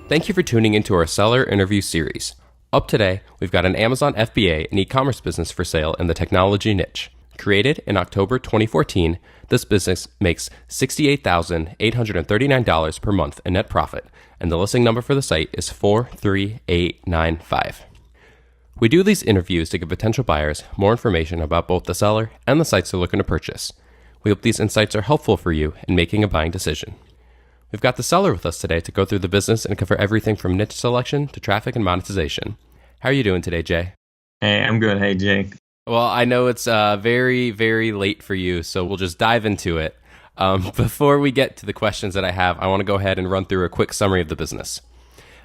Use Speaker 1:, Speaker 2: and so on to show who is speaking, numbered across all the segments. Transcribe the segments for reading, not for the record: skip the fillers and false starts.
Speaker 1: Thank you for tuning into our seller interview series. Up today, we've got an Amazon FBA and e-commerce business for sale in the technology niche. Created in October 2014, this business makes $68,839 per month in net profit, and the listing number for the site is 43895. We do these interviews to give potential buyers more information about both the seller and the sites they're looking to purchase. We hope these insights are helpful for you in making a buying decision. We've got the seller with us today to go through the business and cover everything from niche selection to traffic and monetization. How are you doing today, Jay?
Speaker 2: Hey, I'm good. Hey, Jake.
Speaker 1: Well, I know it's very, very late for you, so we'll just dive into it. Before we get to the questions that I have, I want to go ahead and run through a quick summary of the business.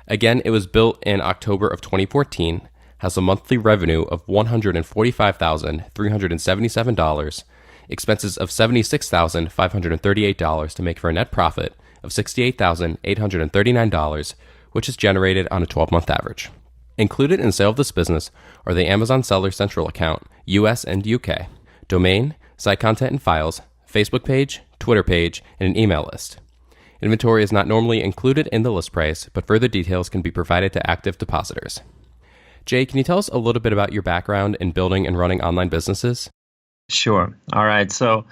Speaker 1: Again, it was built in October of 2014, has a monthly revenue of $145,377, expenses of $76,538 to make for a net profit of $68,839, which is generated on a 12-month average. Included in sale of this business are the Amazon Seller Central account, US and UK, domain, site content and files, Facebook page, Twitter page, and an email list. Inventory is not normally included in the list price, but further details can be provided to active depositors. Jay, can you tell us a little bit about your background in building and running online businesses?
Speaker 2: Sure. All right. So,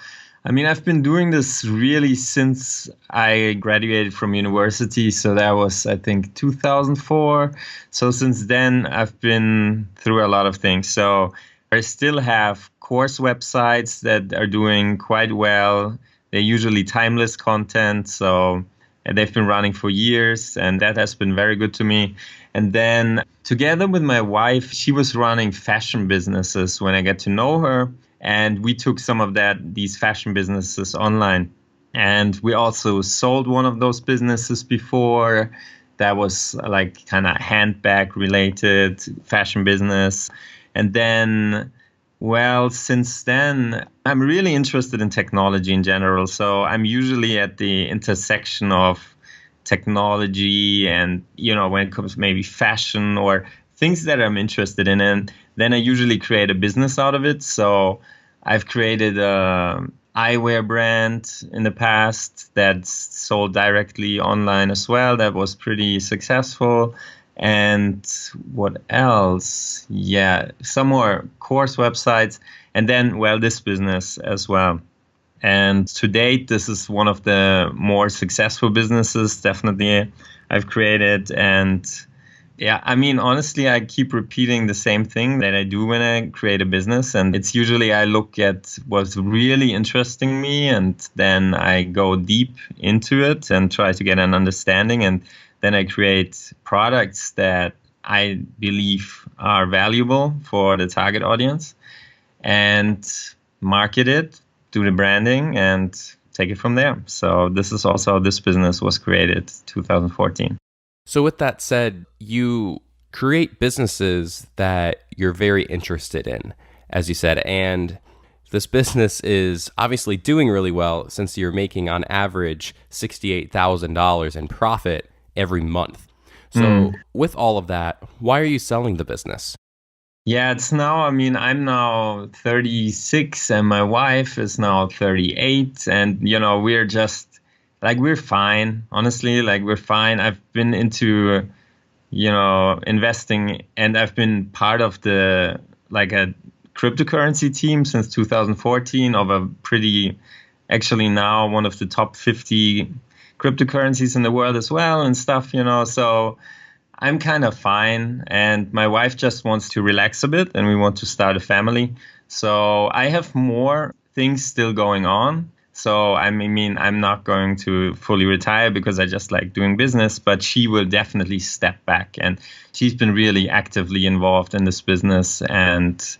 Speaker 2: I've been doing this really since I graduated from university. So that was, I think, 2004. So since then, I've been through a lot of things. So I still have course websites that are doing quite well. They're usually timeless content. So they've been running for years, and that has been very good to me. And then together with my wife, she was running fashion businesses when I got to know her. And we took some of these fashion businesses online. And we also sold one of those businesses before. That was like kind of handbag related fashion business. And then, since then, I'm really interested in technology in general. So I'm usually at the intersection of technology and, when it comes to maybe fashion or things that I'm interested in. And then I usually create a business out of it. So I've created an eyewear brand in the past that's sold directly online as well. That was pretty successful. And what else? Yeah, some more course websites. And then, this business as well. And to date, this is one of the more successful businesses, definitely, I've created. And yeah, honestly, I keep repeating the same thing that I do when I create a business. And it's usually I look at what's really interesting me, and then I go deep into it and try to get an understanding. And then I create products that I believe are valuable for the target audience and market it, do the branding, and take it from there. So this is also how this business was created, 2014.
Speaker 1: So with that said, you create businesses that you're very interested in, as you said, and this business is obviously doing really well since you're making on average $68,000 in profit every month. So with all of that, why are you selling the business?
Speaker 2: Yeah, it's now, I'm now 36 and my wife is now 38, and, we're just we're fine, honestly, we're fine. I've been into, investing, and I've been part of a cryptocurrency team since 2014 of a actually now one of the top 50 cryptocurrencies in the world as well and stuff, so I'm kind of fine. And my wife just wants to relax a bit and we want to start a family. So I have more things still going on. So, I'm not going to fully retire because I just like doing business, but she will definitely step back. And she's been really actively involved in this business, and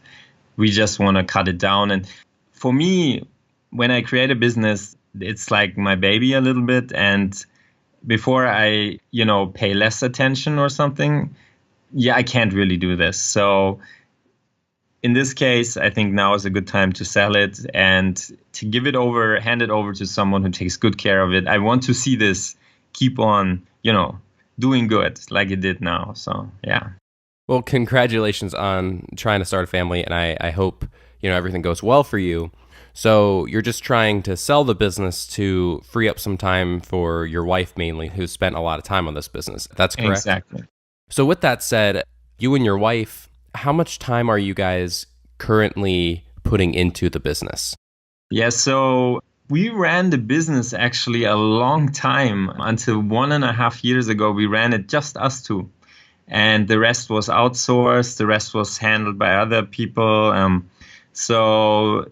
Speaker 2: we just want to cut it down. And for me, when I create a business, it's like my baby a little bit. And before I, pay less attention or something, I can't really do this. So in this case, I think now is a good time to sell it and to hand it over to someone who takes good care of it. I want to see this keep on, doing good like it did now. So, yeah.
Speaker 1: Well, congratulations on trying to start a family, and I hope, everything goes well for you. So you're just trying to sell the business to free up some time for your wife mainly, who's spent a lot of time on this business. That's correct?
Speaker 2: Exactly.
Speaker 1: So with that said, you and your wife, how much time are you guys currently putting into the business?
Speaker 2: Yeah, so we ran the business actually a long time. Until 1.5 years ago, we ran it just us two. And the rest was outsourced, the rest was handled by other people. And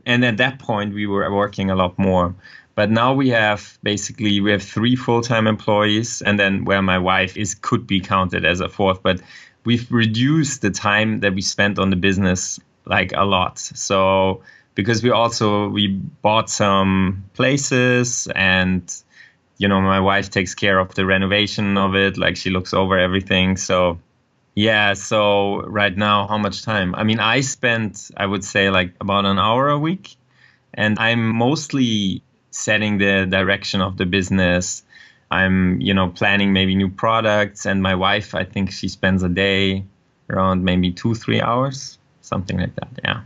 Speaker 2: at that point, we were working a lot more. But now we have 3 full-time employees, and then where my wife could be counted as a fourth. But we've reduced the time that we spent on the business like a lot. So because we bought some places, and my wife takes care of the renovation of it, like she looks over everything. So yeah, so right now, how much time? I mean, I spend, I would say, like about an hour a week, and I'm mostly setting the direction of the business. I'm, planning maybe new products, and my wife, I think she spends a day around maybe 2-3 hours, something like that. Yeah.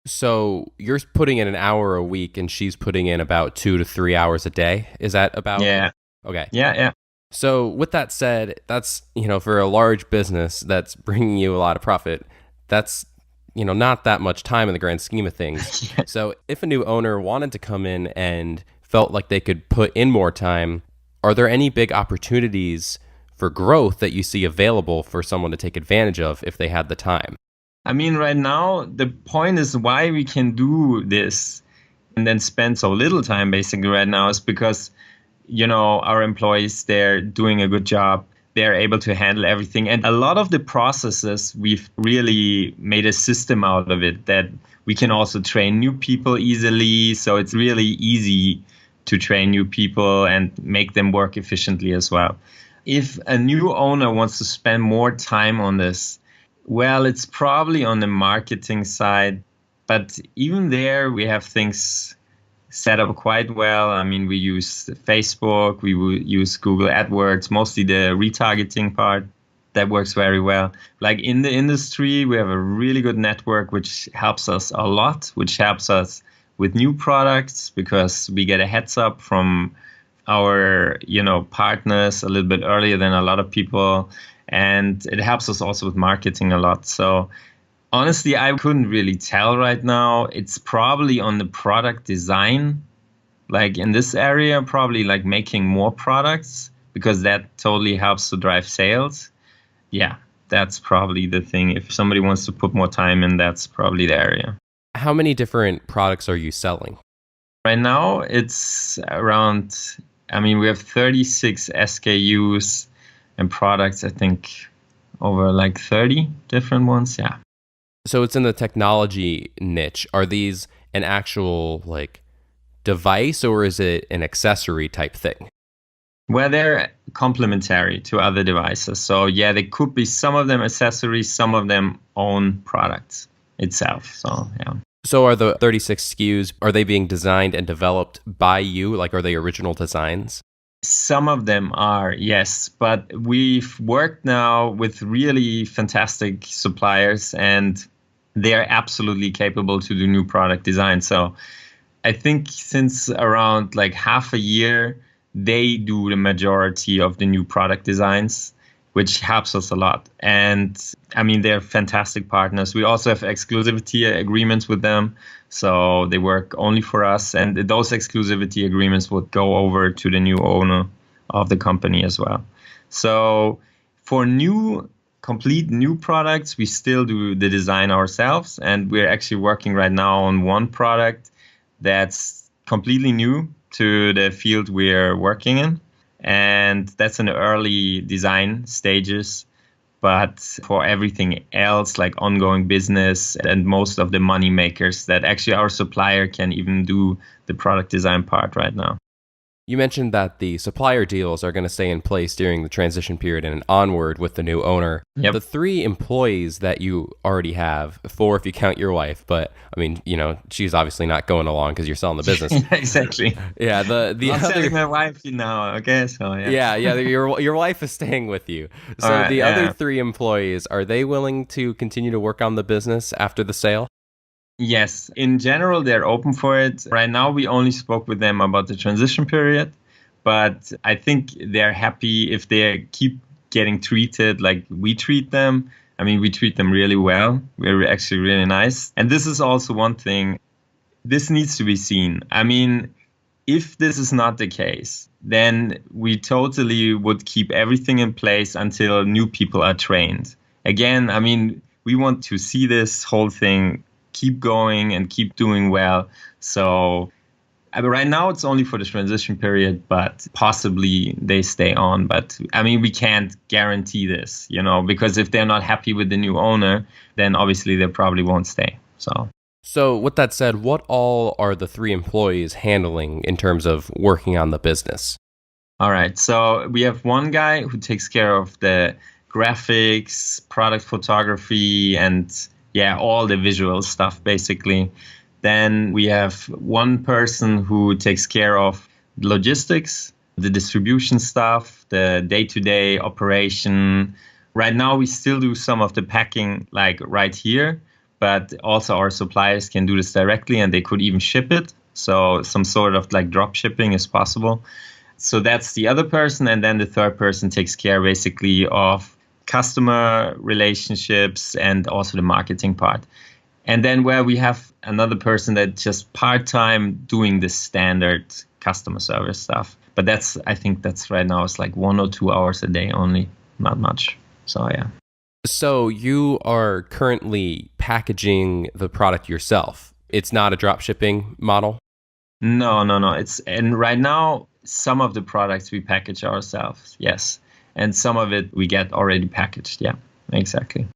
Speaker 1: So you're putting in an hour a week and she's putting in about 2 to 3 hours a day. Is that about?
Speaker 2: Yeah.
Speaker 1: Okay.
Speaker 2: Yeah.
Speaker 1: So with that said, that's, for a large business that's bringing you a lot of profit, that's, not that much time in the grand scheme of things.
Speaker 2: Yeah.
Speaker 1: So if a new owner wanted to come in and felt like they could put in more time, are there any big opportunities for growth that you see available for someone to take advantage of if they had the time?
Speaker 2: I mean, right now, the point is why we can do this and then spend so little time basically right now is because, our employees, they're doing a good job. They're able to handle everything. And a lot of the processes, we've really made a system out of it that we can also train new people easily. So it's really easy to train new people and make them work efficiently as well. If a new owner wants to spend more time on this, well, it's probably on the marketing side, but even there we have things set up quite well. I mean, we use Facebook, we use Google AdWords, mostly the retargeting part. That works very well. Like in the industry, we have a really good network, which helps us a lot, which helps us with new products because we get a heads up from our, partners a little bit earlier than a lot of people. And it helps us also with marketing a lot. So honestly, I couldn't really tell right now. It's probably on the product design, like in this area, probably like making more products because that totally helps to drive sales. Yeah, that's probably the thing. If somebody wants to put more time in, that's probably the area.
Speaker 1: How many different products are you selling?
Speaker 2: Right now, it's around, we have 36 SKUs and products, I think, over like 30 different ones. Yeah.
Speaker 1: So it's in the technology niche. Are these an actual like device or is it an accessory type thing?
Speaker 2: Well, they're complementary to other devices. So yeah, they could be some of them accessories, some of them own products itself. So yeah.
Speaker 1: So are the 36 SKUs, are they being designed and developed by you? Like, are they original designs?
Speaker 2: Some of them are, yes, but we've worked now with really fantastic suppliers and they are absolutely capable to do new product design. So I think since around like half a year, they do the majority of the new product designs, which helps us a lot. And they're fantastic partners. We also have exclusivity agreements with them. So they work only for us. And those exclusivity agreements would go over to the new owner of the company as well. So for complete new products, we still do the design ourselves. And we're actually working right now on one product that's completely new to the field we're working in. And that's in the early design stages. But for everything else, like ongoing business and most of the money makers, that actually our supplier can even do the product design part right now.
Speaker 1: You mentioned that the supplier deals are going to stay in place during the transition period and onward with the new owner.
Speaker 2: Yep.
Speaker 1: The 3 employees that you already have, 4 if you count your wife, but she's obviously not going along because you're selling the business.
Speaker 2: Exactly.
Speaker 1: Yeah, the
Speaker 2: I'm
Speaker 1: other
Speaker 2: selling my wife now. Okay, so yeah.
Speaker 1: Yeah, your wife is staying with you. So
Speaker 2: All right,
Speaker 1: the
Speaker 2: yeah.
Speaker 1: other 3 employees, are they willing to continue to work on the business after the sale?
Speaker 2: Yes, in general, they're open for it. Right now, we only spoke with them about the transition period, but I think they're happy if they keep getting treated like we treat them. I mean, we treat them really well. We're actually really nice. And this is also one thing. This needs to be seen. I mean, if this is not the case, then we totally would keep everything in place until new people are trained. Again, I mean, we want to see this whole thing keep going and keep doing well. So right now it's only for the transition period, but possibly they stay on. But I mean, we can't guarantee this, because if they're not happy with the new owner, then obviously they probably won't stay.
Speaker 1: So with that said, what all are the 3 employees handling in terms of working on the business?
Speaker 2: All right. So we have one guy who takes care of the graphics, product photography, and all the visual stuff, basically. Then we have one person who takes care of logistics, the distribution stuff, the day-to-day operation. Right now, we still do some of the packing like right here, but also our suppliers can do this directly and they could even ship it. So some sort of like drop shipping is possible. So that's the other person. And then the third person takes care basically of customer relationships and also the marketing part. And then where we have another person that's just part-time doing the standard customer service stuff. But I think that's right now it's like 1 or 2 hours a day only, not much. So yeah.
Speaker 1: So you are currently packaging the product yourself. It's not a drop shipping model?
Speaker 2: No. And right now, some of the products we package ourselves, yes. And some of it we get already packaged. Yeah, exactly.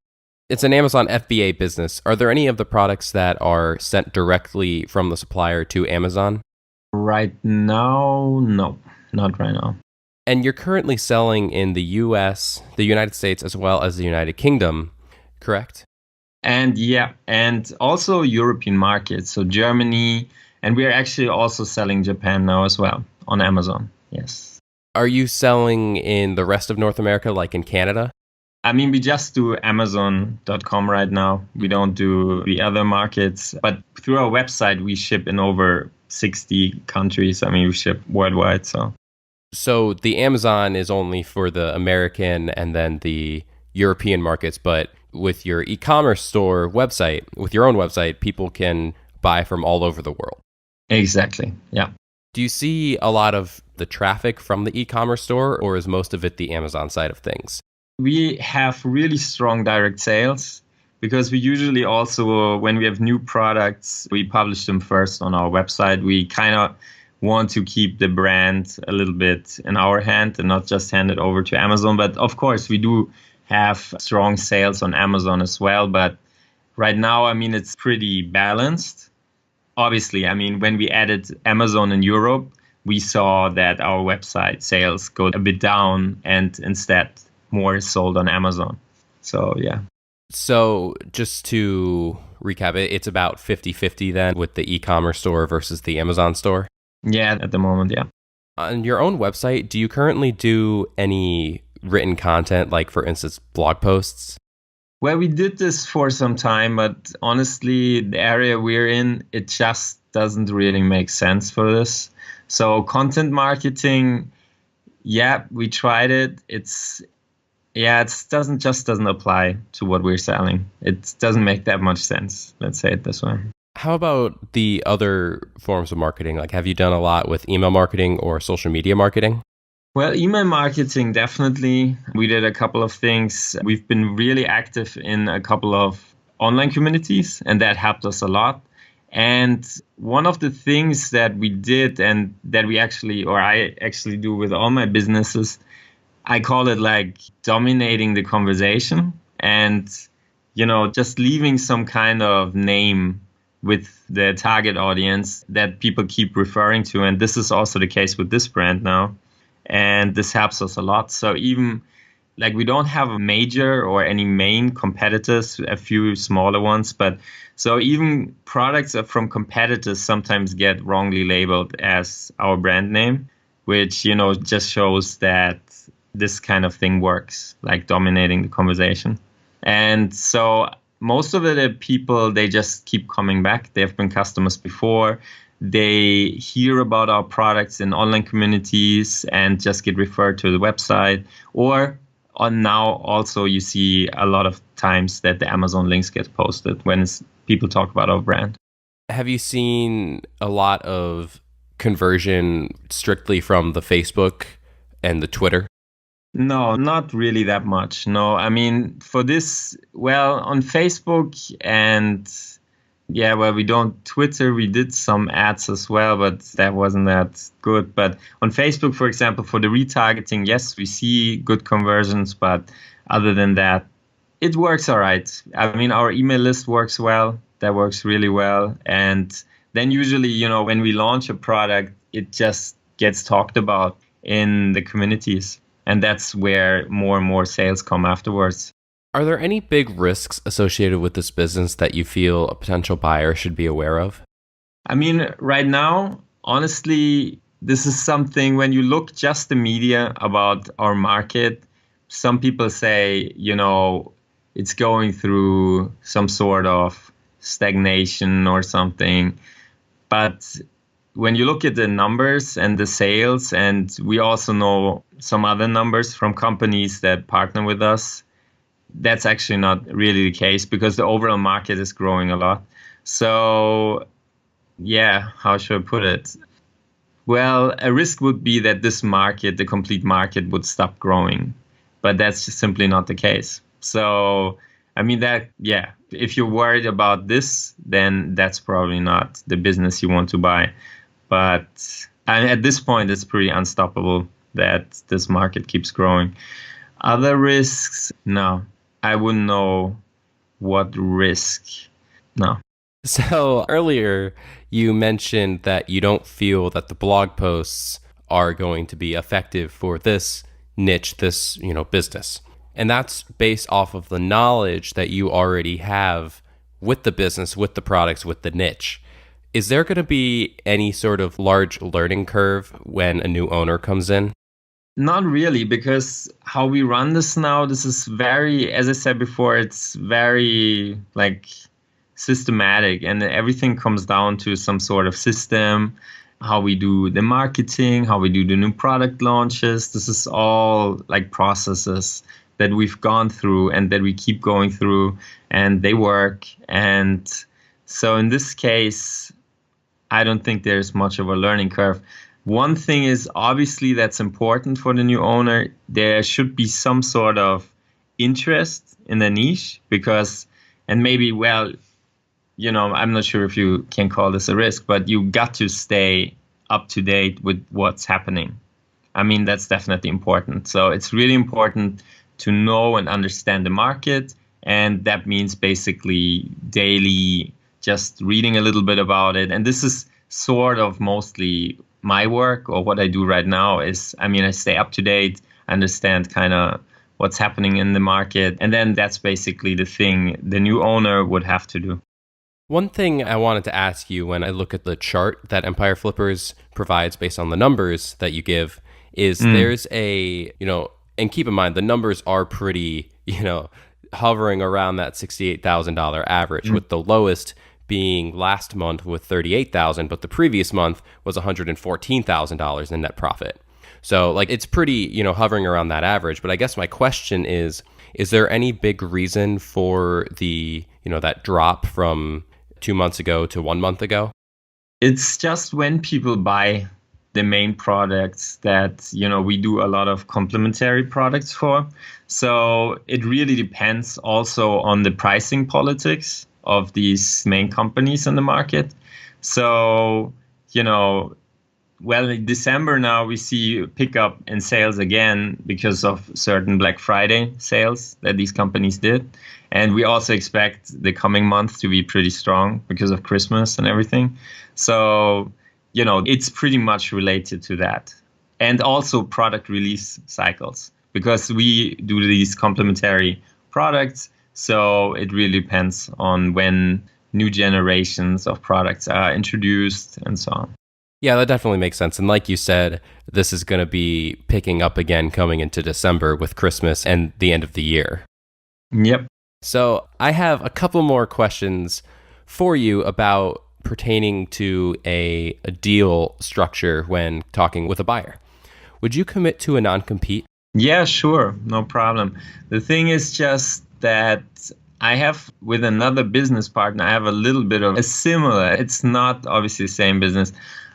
Speaker 1: It's an Amazon FBA business. Are there any of the products that are sent directly from the supplier to Amazon?
Speaker 2: Right now, no, not right now.
Speaker 1: And you're currently selling in the US, the United States, as well as the United Kingdom, correct?
Speaker 2: And also European markets, so Germany, and we're actually also selling Japan now as well on Amazon, yes.
Speaker 1: Are you selling in the rest of North America, like in Canada?
Speaker 2: I mean, we just do Amazon.com right now. We don't do the other markets, but through our website, we ship in over 60 countries. I mean, we ship worldwide,
Speaker 1: So the Amazon is only for the American and then the European markets, but with your e-commerce store website, with your own website, people can buy from all over the world.
Speaker 2: Exactly, yeah.
Speaker 1: Do you see a lot of the traffic from the e-commerce store, or is most of it the Amazon side of things?
Speaker 2: We have really strong direct sales because we usually also, when we have new products, we publish them first on our website. We kind of want to keep the brand a little bit in our hand and not just hand it over to Amazon. But of course, we do have strong sales on Amazon as well. But right now, I mean, it's pretty balanced. Obviously, I mean, when we added Amazon in Europe, we saw that our website sales go a bit down and instead more is sold on Amazon. So, yeah.
Speaker 1: So just to recap it, it's about 50-50 then with the e-commerce store versus the Amazon store?
Speaker 2: Yeah, at the moment, yeah.
Speaker 1: On your own website, do you currently do any written content, like for instance, blog posts?
Speaker 2: Well, we did this for some time, but honestly, the area we're in, it just doesn't really make sense for this. So content marketing, we tried it. It doesn't apply to what we're selling. It doesn't make that much sense. Let's say it this way.
Speaker 1: How about the other forms of marketing? Like, have you done a lot with email marketing or social media marketing?
Speaker 2: Well, email marketing, definitely. We did a couple of things. We've been really active in a couple of online communities, and that helped us a lot. And one of the things that we did and that I actually do with all my businesses, I call it like dominating the conversation and, just leaving some kind of name with the target audience that people keep referring to. And this is also the case with this brand now. And this helps us a lot. So even like we don't have a major or any main competitors, a few smaller ones, but so even products from competitors sometimes get wrongly labeled as our brand name, which, just shows that this kind of thing works, like dominating the conversation. And so most of the people, they just keep coming back. They've been customers before. They hear about our products in online communities and just get referred to the website. Or on now also you see a lot of times that the Amazon links get posted when people talk about our brand.
Speaker 1: Have you seen a lot of conversion strictly from the Facebook and the Twitter?
Speaker 2: No, not really that much. No, I mean, for this, well, on Facebook and we don't Twitter, we did some ads as well, but that wasn't that good. But on Facebook, for example, for the retargeting, yes, we see good conversions, but other than that, it works all right. I mean, our email list works well. That works really well. And then usually, when we launch a product, it just gets talked about in the communities. And that's where more and more sales come afterwards.
Speaker 1: Are there any big risks associated with this business that you feel a potential buyer should be aware of?
Speaker 2: I mean, right now, honestly, this is something when you look just the media about our market, some people say, it's going through some sort of stagnation or something. But when you look at the numbers and the sales, and we also know some other numbers from companies that partner with us, that's actually not really the case because the overall market is growing a lot. So, how should I put it? Well, a risk would be that this market, the complete market, would stop growing. But that's just simply not the case. So, I mean, if you're worried about this, then that's probably not the business you want to buy. But at this point, it's pretty unstoppable that this market keeps growing. Other risks? No, I wouldn't know what risk. No.
Speaker 1: So earlier, you mentioned that you don't feel that the blog posts are going to be effective for this niche, this business. And that's based off of the knowledge that you already have with the business, with the products, with the niche. Is there going to be any sort of large learning curve when a new owner comes in?
Speaker 2: Not really, because how we run this now, this is very, as I said before, it's very systematic, and everything comes down to some sort of system, how we do the marketing, how we do the new product launches. This is all processes that we've gone through and that we keep going through, and they work. And so in this case, I don't think there's much of a learning curve. One thing is obviously that's important for the new owner. There should be some sort of interest in the niche because, and maybe, I'm not sure if you can call this a risk, but you got to stay up to date with what's happening. I mean, that's definitely important. So it's really important to know and understand the market. And that means basically daily just reading a little bit about it. And this is sort of mostly my work, or what I do right now is, I stay up to date, understand kind of what's happening in the market. And then that's basically the thing the new owner would have to do.
Speaker 1: One thing I wanted to ask you when I look at the chart that Empire Flippers provides based on the numbers that you give is there's a, and keep in mind, the numbers are pretty, hovering around that $68,000 average, with the lowest being last month with $38,000, but the previous month was $114,000 in net profit. So it's pretty, hovering around that average. But I guess my question is there any big reason for the, that drop from 2 months ago to 1 month ago?
Speaker 2: It's just when people buy the main products that, we do a lot of complementary products for. So it really depends also on the pricing politics of these main companies in the market. So, in December now we see a pickup in sales again because of certain Black Friday sales that these companies did. And we also expect the coming month to be pretty strong because of Christmas and everything. So, it's pretty much related to that. And also product release cycles, because we do these complementary products. So it really depends on when new generations of products are introduced and so on.
Speaker 1: Yeah, that definitely makes sense. And like you said, this is going to be picking up again coming into December with Christmas and the end of the year.
Speaker 2: Yep.
Speaker 1: So I have a couple more questions for you about pertaining to a deal structure when talking with a buyer. Would you commit to a non-compete?
Speaker 2: Yeah, sure. No problem. The thing is just that I have with another business partner, I have a little bit of a similar, it's not obviously the same business.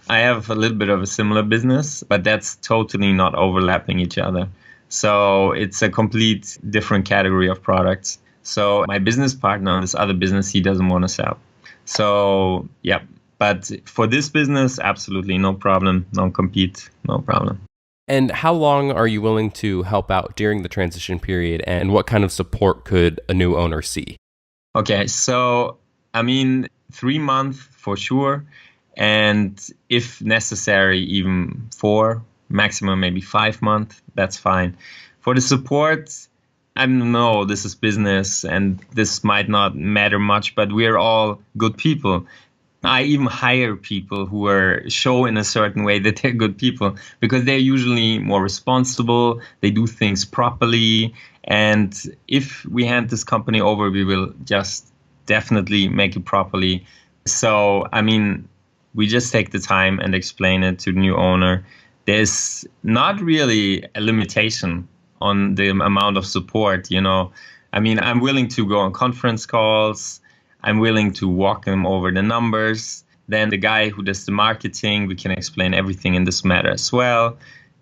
Speaker 2: I have a little bit of a similar business, but that's totally not overlapping each other. So it's a complete different category of products. So my business partner on this other business, he doesn't want to sell. So, yeah. But for this business, absolutely no problem. No compete, no problem.
Speaker 1: And how long are you willing to help out during the transition period, and what kind of support could a new owner see?
Speaker 2: Okay, so I mean, 3 months for sure. And if necessary, even 4, maximum maybe 5 months, that's fine. For the support, I know this is business and this might not matter much, but we're all good people. I even hire people who are show in a certain way that they're good people because they're usually more responsible. They do things properly. And if we hand this company over, we will just definitely make it properly. So, I mean, we just take the time and explain it to the new owner. There's not really a limitation on the amount of support, you know. I mean, I'm willing to go on conference calls. I'm willing to walk them over the numbers. Then the guy who does the marketing, we can explain everything in this matter as well.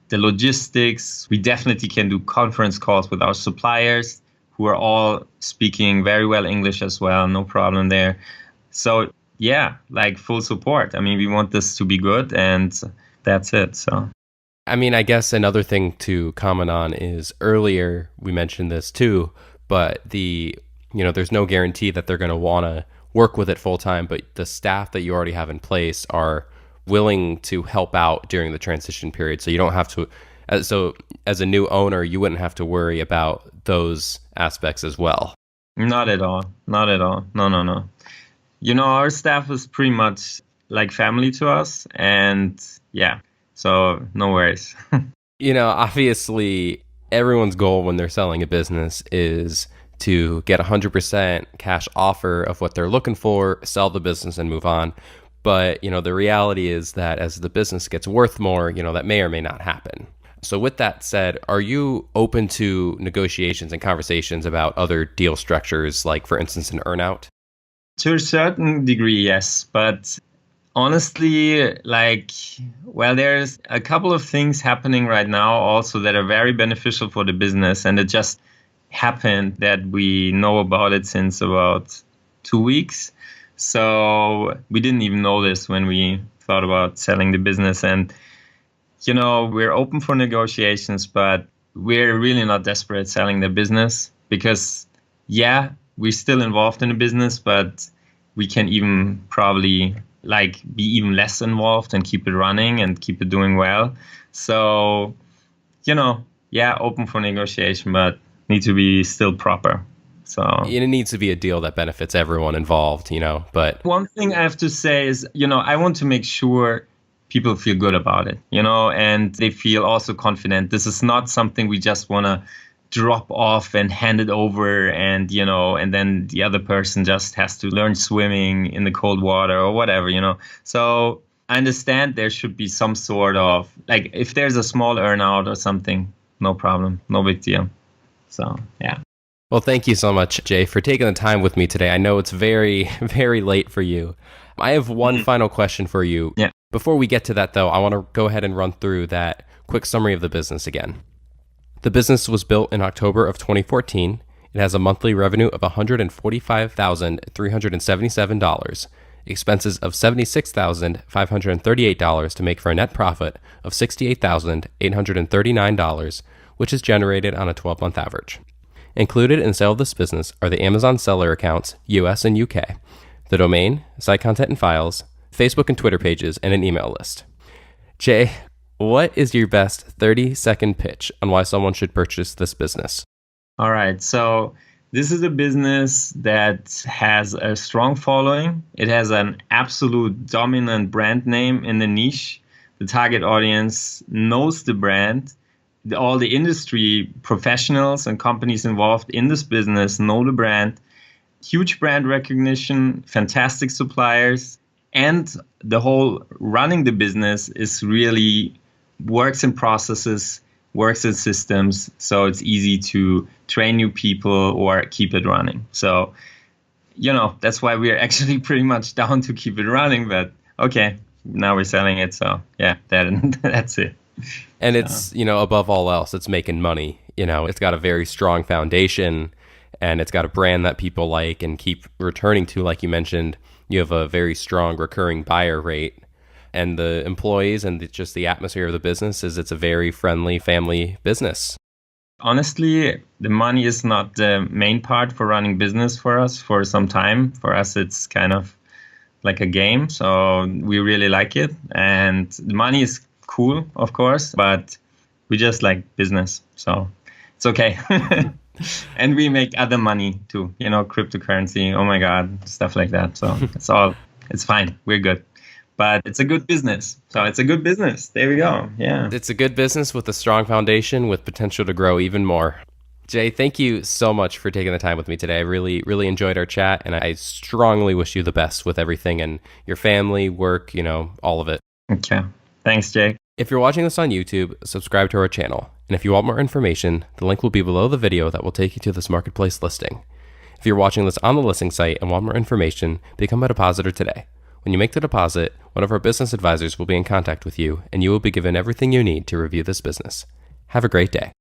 Speaker 2: The logistics, we definitely can do conference calls with our suppliers who are all speaking very well English as well. No problem there. So yeah, like full support. I mean, we want this to be good and that's it. So.
Speaker 1: I mean, I guess another thing to comment on is earlier we mentioned this too, but there's no guarantee that they're going to want to work with it full time, but the staff that you already have in place are willing to help out during the transition period. So you don't have to, so as a new owner, you wouldn't have to worry about those aspects as well.
Speaker 2: Not at all. Not at all. No. You know, our staff is pretty much like family to us. And yeah, so no worries.
Speaker 1: Obviously, everyone's goal when they're selling a business is to get 100% cash offer of what they're looking for, sell the business and move on. But, the reality is that as the business gets worth more, that may or may not happen. So with that said, are you open to negotiations and conversations about other deal structures, like, for instance, an earnout?
Speaker 2: To a certain degree, yes. But honestly, there's a couple of things happening right now also that are very beneficial for the business. And it just happened that we know about it since about 2 weeks. So we didn't even know this when we thought about selling the business. And, we're open for negotiations, but we're really not desperate selling the business because, yeah, we're still involved in the business, but we can even probably be even less involved and keep it running and keep it doing well. So, open for negotiation, but need to be still proper. So
Speaker 1: it needs to be a deal that benefits everyone involved, but
Speaker 2: one thing I have to say is, I want to make sure people feel good about it, and they feel also confident. This is not something we just want to drop off and hand it over and, and then the other person just has to learn swimming in the cold water or whatever, So I understand there should be some sort of, if there's a small earnout or something, no problem, no big deal. So, yeah.
Speaker 1: Well, thank you so much, Jay, for taking the time with me today. I know it's very, very late for you. I have one final question for you.
Speaker 2: Yeah.
Speaker 1: Before we get to that, though, I want to go ahead and run through that quick summary of the business again. The business was built in October of 2014. It has a monthly revenue of $145,377, expenses of $76,538 to make for a net profit of $68,839, which is generated on a 12-month average. Included in the sale of this business are the Amazon seller accounts, US and UK, the domain, site content and files, Facebook and Twitter pages, and an email list. Jay, what is your best 30-second pitch on why someone should purchase this business?
Speaker 2: All right. So this is a business that has a strong following. It has an absolute dominant brand name in the niche. The target audience knows the brand. all the industry professionals and companies involved in this business know the brand, huge brand recognition, fantastic suppliers, and the whole running the business is really works in processes, works in systems, so it's easy to train new people or keep it running. So, that's why we're actually pretty much down to keep it running, but okay, now we're selling it, so yeah, that's it.
Speaker 1: And it's, above all else, it's making money. It's got a very strong foundation, and it's got a brand that people like and keep returning to. Like you mentioned, you have a very strong recurring buyer rate, and the employees and just the atmosphere of the business is it's a very friendly family business.
Speaker 2: Honestly, the money is not the main part for running business for us for some time. For us, it's kind of like a game, so we really like it. And the money is cool, of course, but we just like business, so it's okay. And we make other money too, cryptocurrency, oh my God, stuff like that. So it's fine. We're good. But it's a good business. So it's a good business. There we go. Yeah.
Speaker 1: It's a good business with a strong foundation with potential to grow even more. Jay, thank you so much for taking the time with me today. I really, really enjoyed our chat, and I strongly wish you the best with everything and your family, work, all of it.
Speaker 2: Okay. Thanks, Jake.
Speaker 1: If you're watching this on YouTube, subscribe to our channel. And if you want more information, the link will be below the video that will take you to this marketplace listing. If you're watching this on the listing site and want more information, become a depositor today. When you make the deposit, one of our business advisors will be in contact with you, and you will be given everything you need to review this business. Have a great day.